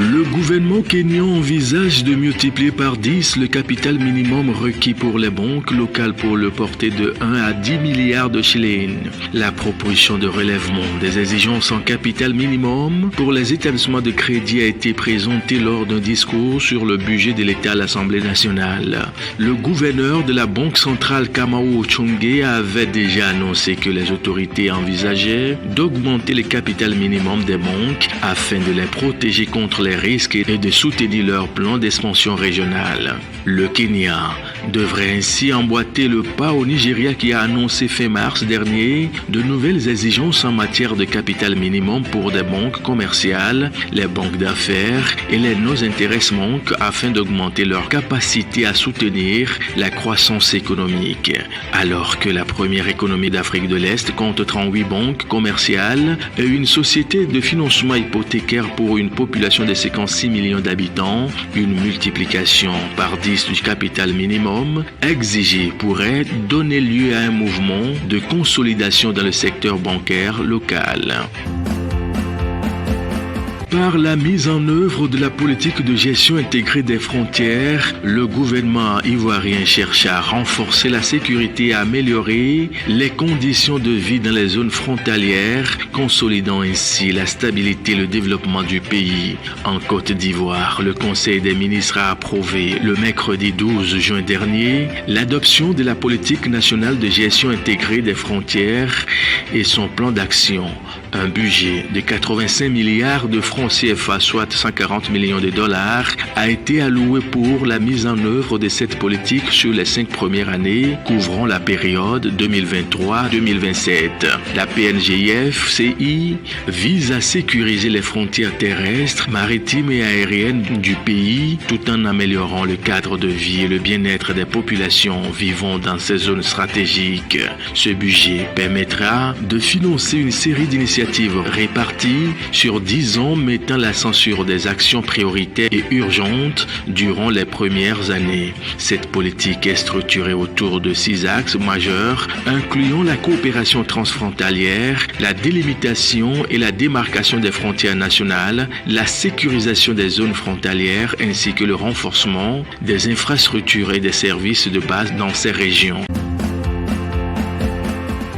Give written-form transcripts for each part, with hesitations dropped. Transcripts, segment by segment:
Le gouvernement kényan envisage de multiplier par 10 le capital minimum requis pour les banques locales pour le porter de 1 à 10 milliards de shillings. La proposition de relèvement des exigences en capital minimum pour les établissements de crédit a été présentée lors d'un discours sur le budget de l'État à l'Assemblée nationale. Le gouverneur de la Banque centrale Kamau Ochonge avait déjà annoncé que les autorités envisageaient d'augmenter le capital minimum des banques afin de les protéger contre les risques et de soutenir leur plan d'expansion régionale. Le Kenya devrait ainsi emboîter le pas au Nigeria qui a annoncé fin mars dernier de nouvelles exigences en matière de capital minimum pour des banques commerciales, les banques d'affaires et les no-intéressement afin d'augmenter leur capacité à soutenir la croissance économique. Alors que la première économie d'Afrique de l'Est compte 38 banques commerciales et une société de financement hypothécaire pour une population de 56 millions d'habitants, une multiplication par 10 du capital minimum exigé pourrait donner lieu à un mouvement de consolidation dans le secteur bancaire local. Par la mise en œuvre de la politique de gestion intégrée des frontières, le gouvernement ivoirien cherche à renforcer la sécurité et à améliorer les conditions de vie dans les zones frontalières, consolidant ainsi la stabilité et le développement du pays. En Côte d'Ivoire, le Conseil des ministres a approuvé le mercredi 12 juin dernier l'adoption de la politique nationale de gestion intégrée des frontières et son plan d'action. Un budget de 85 milliards de francs CFA, soit 140 millions de dollars, a été alloué pour la mise en œuvre de cette politique sur les 5 premières années, couvrant la période 2023-2027. La PNGIF-CI vise à sécuriser les frontières terrestres, maritimes et aériennes du pays, tout en améliorant le cadre de vie et le bien-être des populations vivant dans ces zones stratégiques. Ce budget permettra de financer une série d'initiatives réparties sur 10 ans, mettant l'accent sur des actions prioritaires et urgentes durant les premières années. Cette politique est structurée autour de 6 axes majeurs, incluant la coopération transfrontalière, la délimitation et la démarcation des frontières nationales, la sécurisation des zones frontalières ainsi que le renforcement des infrastructures et des services de base dans ces régions.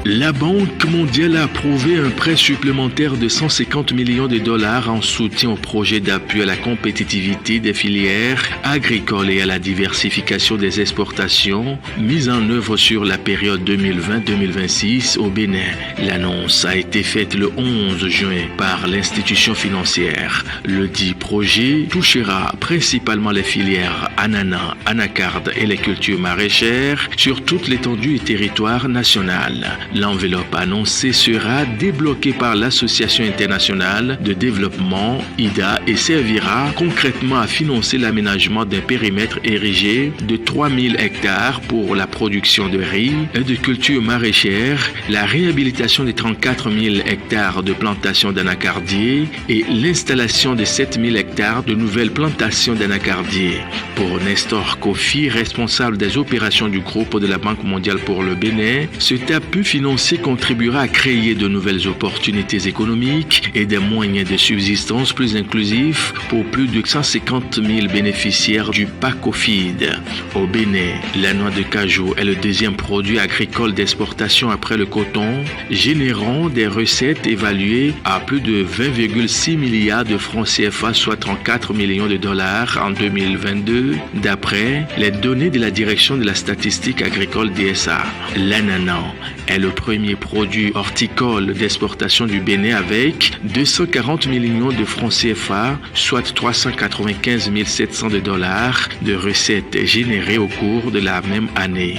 La Banque mondiale a approuvé un prêt supplémentaire de 150 millions de dollars en soutien au projet d'appui à la compétitivité des filières agricoles et à la diversification des exportations mise en œuvre sur la période 2020-2026 au Bénin. L'annonce a été faite le 11 juin par l'institution financière. Le dit projet touchera principalement les filières ananas, anacarde et les cultures maraîchères sur toute l'étendue du territoire national. L'enveloppe annoncée sera débloquée par l'Association internationale de développement IDA et servira concrètement à financer l'aménagement d'un périmètre érigé de 3000 hectares pour la production de riz et de cultures maraîchères, la réhabilitation des 34 000 hectares de plantations d'anacardiers et l'installation de 7000 hectares de nouvelles plantations d'anacardiers. Pour Nestor Kofi, responsable des opérations du groupe de la Banque mondiale pour le Bénin, cet appui financier contribuera à créer de nouvelles opportunités économiques et des moyens de subsistance plus inclusifs pour plus de 150 000 bénéficiaires du PACOFID. Au Bénin, la noix de cajou est le deuxième produit agricole d'exportation après le coton, générant des recettes évaluées à plus de 20,6 milliards de francs CFA, soit 34 millions de dollars en 2022, d'après les données de la Direction de la statistique agricole DSA. L'ananas est le premier produit horticole d'exportation du Bénin avec 240 millions de francs CFA, soit 395 700 de dollars de recettes générées au cours de la même année.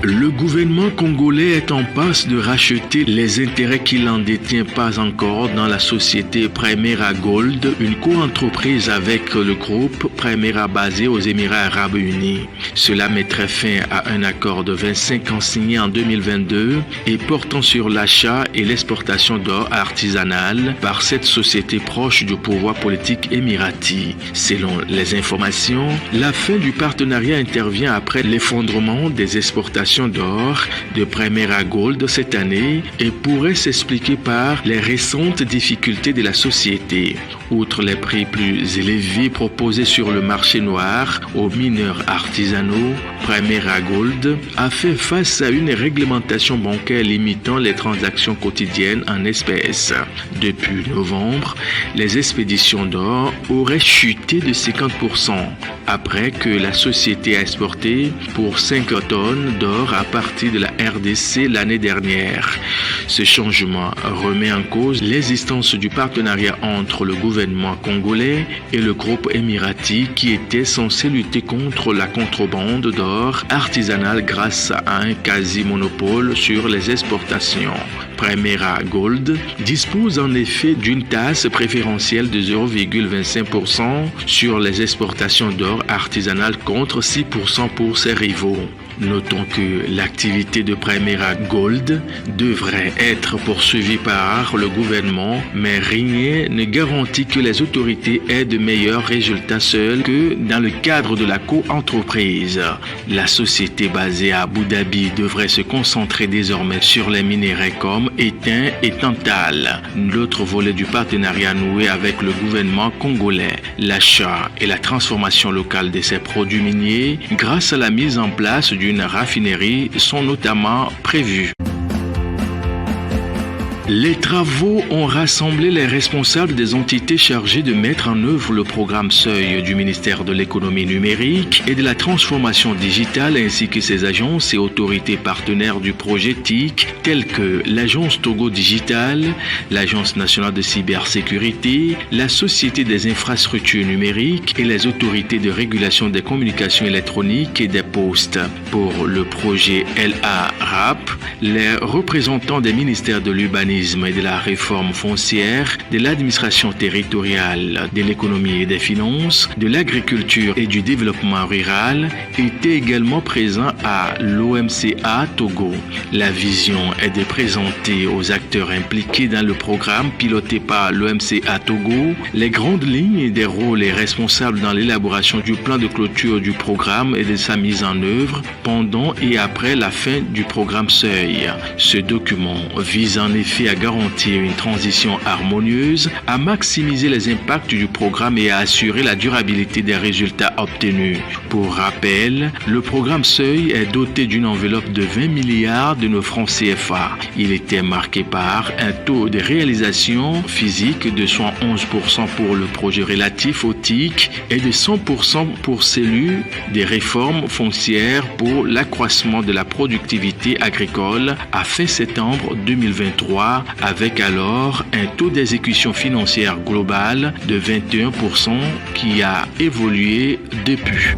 Le gouvernement congolais est en passe de racheter les intérêts qu'il n'en détient pas encore dans la société Primera Gold, une co-entreprise avec le groupe Primera basé aux Émirats arabes unis. Cela mettrait fin à un accord de 25 ans signé en 2022 et portant sur l'achat et l'exportation d'or artisanal par cette société proche du pouvoir politique émirati. Selon les informations, la fin du partenariat intervient après l'effondrement des exportations exportations d'or de Primera Gold cette année et pourrait s'expliquer par les récentes difficultés de la société. Outre les prix plus élevés proposés sur le marché noir aux mineurs artisanaux, Primera Gold a fait face à une réglementation bancaire limitant les transactions quotidiennes en espèces. Depuis novembre, les expéditions d'or auraient chuté de 50% après que la société a exporté pour 5 tonnes d'or à partir de la RDC l'année dernière. Ce changement remet en cause l'existence du partenariat entre le gouvernement congolais et le groupe émirati qui était censé lutter contre la contrebande d'or artisanal grâce à un quasi-monopole sur les exportations. Primera Gold dispose en effet d'une taxe préférentielle de 0,25% sur les exportations d'or artisanal contre 6% pour ses rivaux. Notons que l'activité de Primera Gold devrait être poursuivie par le gouvernement, mais rien ne garantit que les autorités aient de meilleurs résultats seuls que dans le cadre de la co-entreprise. La société basée à Abu Dhabi devrait se concentrer désormais sur les minéraux comme étain et tantal. L'autre volet du partenariat noué avec le gouvernement congolais, l'achat et la transformation locale de ces produits miniers grâce à la mise en place d'une raffinerie sont notamment prévus. Les travaux ont rassemblé les responsables des entités chargées de mettre en œuvre le programme Seuil du ministère de l'économie numérique et de la transformation digitale ainsi que ses agences et autorités partenaires du projet TIC telles que l'agence Togo Digital, l'agence nationale de cybersécurité, la société des infrastructures numériques et les autorités de régulation des communications électroniques et des postes. Pour le projet LA-RAP, les représentants des ministères de l'urbanisme et de la réforme foncière, de l'administration territoriale, de l'économie et des finances, de l'agriculture et du développement rural étaient également présents à l'OMCA Togo. La vision est de présenter aux acteurs impliqués dans le programme piloté par l'OMCA Togo les grandes lignes des rôles et responsables dans l'élaboration du plan de clôture du programme et de sa mise en œuvre pendant et après la fin du programme Seuil. Ce document vise en effet à garantir une transition harmonieuse, à maximiser les impacts du programme et à assurer la durabilité des résultats obtenus. Pour rappel, le programme Seuil est doté d'une enveloppe de 20 milliards de nos francs CFA. Il était marqué par un taux de réalisation physique de 111% pour le projet relatif au TIC et de 100% pour celui des réformes foncières pour l'accroissement de la productivité agricole à fin septembre 2023 avec alors un taux d'exécution financière globale de 21% qui a évolué depuis.